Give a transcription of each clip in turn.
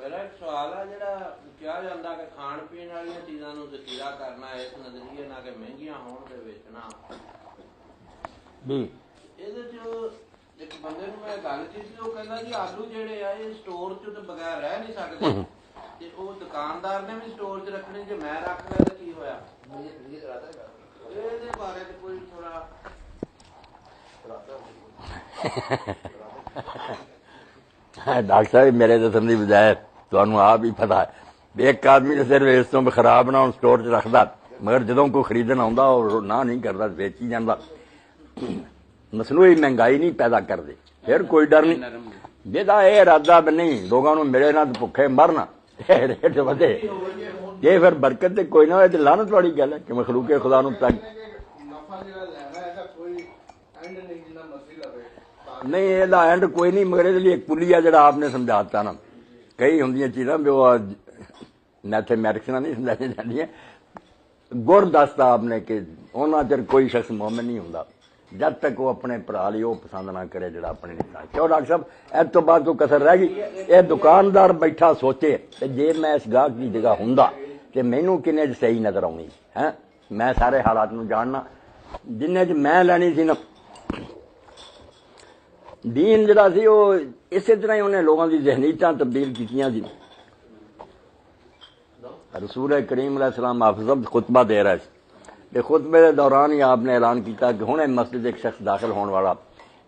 मेरा एक सवाल है ਜਿਹੜਾ ਕਿਹਾ ਜਾਂਦਾ ਕਿ ਖਾਣ ਪੀਣ ਵਾਲੀਆਂ ਚੀਜ਼ਾਂ ਨੂੰ ਜ਼ਖੀਰਾ ਕਰਨਾ ਇਸ ਨਜ਼ਰੀਏ ਨਾਲ ਕਿ ਮਹਿੰਗੀਆਂ ਹੋਣ ਤੇ ਵੇਚਣਾ ਜੀ ਇਹਦੇ ਚ ਇੱਕ ਬੰਦੇ ਨੂੰ ਮੈਂ ਗੱਲ ਕੀਤੀ ਉਹ ਕਹਿੰਦਾ ਜੀ ਆਲੂ ਜਿਹੜੇ ਆ ਇਹ ਸਟੋਰ ਚ ਤੇ ਬਗੈਰ ਰਹਿ ਨਹੀਂ ਸਕਦੇ ਤੇ ਉਹ ਦੁਕਾਨਦਾਰ ਨੇ ਵੀ ਸਟੋਰ ਚ ਰੱਖਣੇ ਜੇ ਮੈਂ ਰੱਖ ਲਿਆ ਤਾਂ ਕੀ ਹੋਇਆ ਇਹਦੇ ਬਾਰੇ ਤੇ ਕੋਈ ਥੋੜਾ डॉक्टर साहब मेरे दसन की बजाय तुहानू आप ही पता है एक आदमी सिर्फ इस तो खराब ना स्टोर च रखता मगर जो कोई खरीदन आता ना नहीं करता बेची जाता मसनूई महंगाई नहीं पैदा करते फिर कोई डर नहीं जेदा ये इरादा नहीं लोगों को मिले ना तो भुखे मरना रेट वधे ये फिर बरकत कोई ना हो लानत वाली गल है कि मखलूके खुदा नहीं ਇਹਦਾ एंड कोई नहीं मगर ये एक पुलिया जो आपने समझाता ना कई होंगे चीज़ा भी वो मैथेमैटिक्स नहीं समझाई जाती गुड़ दसता आपने कि उन्ना चर कोई शख्स मोमिन नहीं होंदा जब तक वो अपने भरा लिए पसंद ना करे जो अपने नहीं क्यों डॉक्टर साहब इस तो बाद कोई कसर रह गई ये दुकानदार बैठा सोचे जे मैं इस गाहक की जगह होंदा तो मैनू किन्ने सही नजर आनी है मैं सारे हालात में जानना जिन्ने च मैं लैनी सी ना दीन जरा सी वो इस तरह ही उन्हें लोगों की जहनीयतां तब्दील कीतियां सी रसूल करीम अलैहिस्सलाम हाफिज़ खुतबा दे रहे थे खुतबे के दौरान ही आपने ऐलान किया कि हुणे मस्जिद एक शख्स दाखिल होने वाला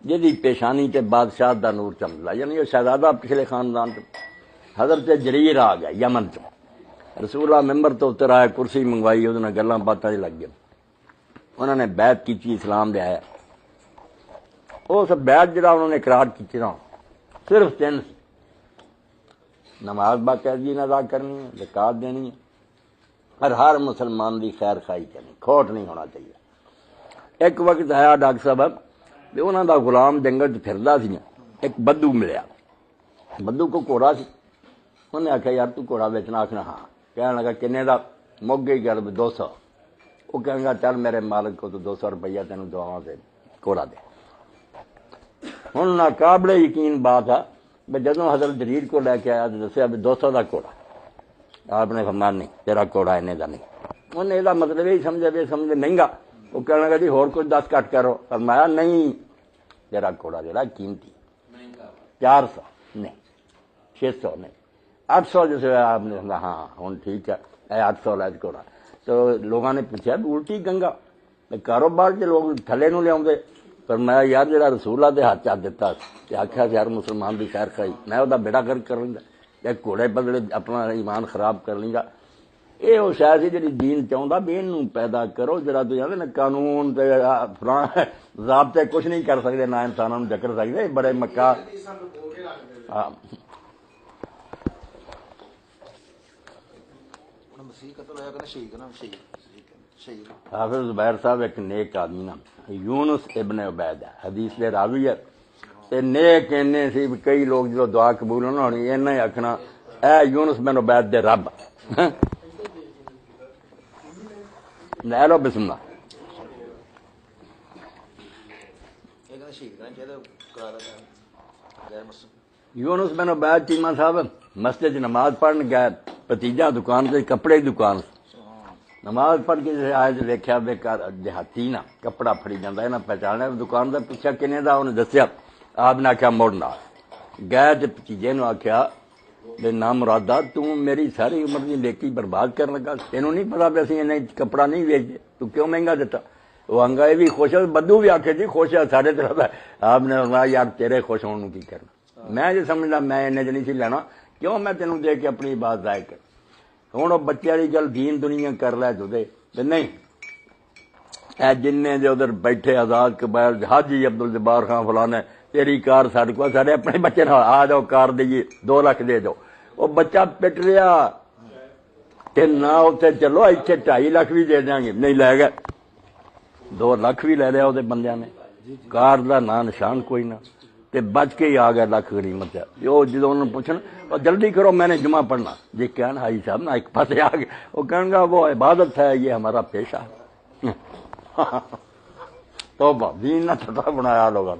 जिहदी पेशानी ते बादशाह दा नूर चमकदा यानी वो शहजादा पिछले खानदान हज़रत जरीर आ गया यमन चो रसूल मैंबर तो उतर आया कुर्सी मंगवाई उहदे नाल गल्लां बातां लग गए उन्होंने बैत की इस्लाम दे आया वो सब बैत जो उन्होंने इकरार की सिर्फ 3 नमाज बाकायदगी अदा करनी है ज़कात देनी है और हर मुसलमान की खैर खाई करनी खोट नहीं होना चाहिए एक वक्त आया डॉक्टर साहब भी उन्होंने गुलाम जंगल च फिरदा सी एक बद्दू मिलया बद्दू को घोड़ा सी उन्हें आख्या यार तू घोड़ा बेचना आखना हाँ कह लगा किन्ने का मुक गई गल 200 वो कहेगा चल मेरे मालिक को तो 200 रुपया तेन दवावां से घोड़ा दे हूँ नाकाबले यकीन बात है मैं जदों हज़रत जरीर को लैके आया तो दसिया भी 200 का घोड़ा आपने फरमाया नहीं तेरा घोड़ा इन्ने का नहीं उन्हें यदा मतलब यही समझा भी समझे महंगा वो कहने लगा जी होर कुछ 10 घट करो फरमाया नहीं तेरा घोड़ा जरा कीमती 400 नहीं 600 नहीं 800 जैसे आपने समझा हाँ हूँ ठीक है 800 ला घोड़ा तो लोगों ने पूछा भी उल्टी गंगा कारोबार के लोग थले नूं लियाउंदे पर मैं यार जरा रसूला के हाथ चा दिता आख्या यार मुसलमान की खैर खाई मैं वह बेड़ा गर्क कर लेंदा एक घोड़े बदले अपना ईमान खराब कर लेंगा ये वो शायद ही जी दीन चाहता भी इनू पैदा करो जरा तो जाते ना कानून फलां ज़ाब्ते कुछ नहीं कर सकते ना इंसानों जकर सकते बड़े मक्का हाफिज़ ज़ुबैर साहब एक नेक आदमी ना यूनुस इब्न उबैद है हदीस के रावी है ते नेक इन्ने सी कई लोग जो दुआ कबूल ना होनी इन्ना ही आखना ए यूनुस बिन उबैद दे रब लै लो बिस्मिल्लाह यूनुस बिन उबैद चीमा साहब मस्जिद नमाज पढ़न गए भतीजा दुकान से कपड़े की दुकान नमाज पढ़ के आए तो देखा बेकार देहाती ना कपड़ा फड़ी जाता है ना पहचाने दुकान का पूछा किन्ने का उन्हें दसिया आपने आख्या मुड़ना गए तो भतीजे ने आख्या बे ना मुरादा तू मेरी सारी उम्र की लेकी बर्बाद कर लगा तेनों नहीं पता भी असं इन्हें कपड़ा नहीं बेचते तू क्यों महंगा दिता वो आंगा ये भी खुश है बद्दू भी आखे जी खुश है साढ़े तरफ है आपने कहा यार तेरे खुश होने की करना मैं जो समझदा मैं इन्ने च नहीं सी लेना क्यों मैं तेनों दे के अपनी बात जाए कर हूँ बच्चे वाली गल दीन दुनिया कर लै तुझे नहीं ए जिन्ने जो उधर बैठे आजाद कबायर हाजी अब्दुल जब्बार खान फलाने तेरी कार साढ़े को साढ़े अपने बच्चे ना आ जाओ कार दीजिए 2 लाख दे दो वो बच्चा पिट रहा ते ना उत्थे चलो इतने 2.5 लाख भी दे देंगे नहीं लै गए 2 लाख भी ले लिया वो बंद ने कार का ना निशान कोई ना ते बच के ही आ गया लाख गरीमत है जो जो उन्होंने पूछन और जल्दी करो मैंने जुमा पढ़ना जी कहन हाई साहब ना एक पास आ गए वो कहना वो इबादत है ये हमारा पेशा है तो दीन ना छठा बनाया लोगों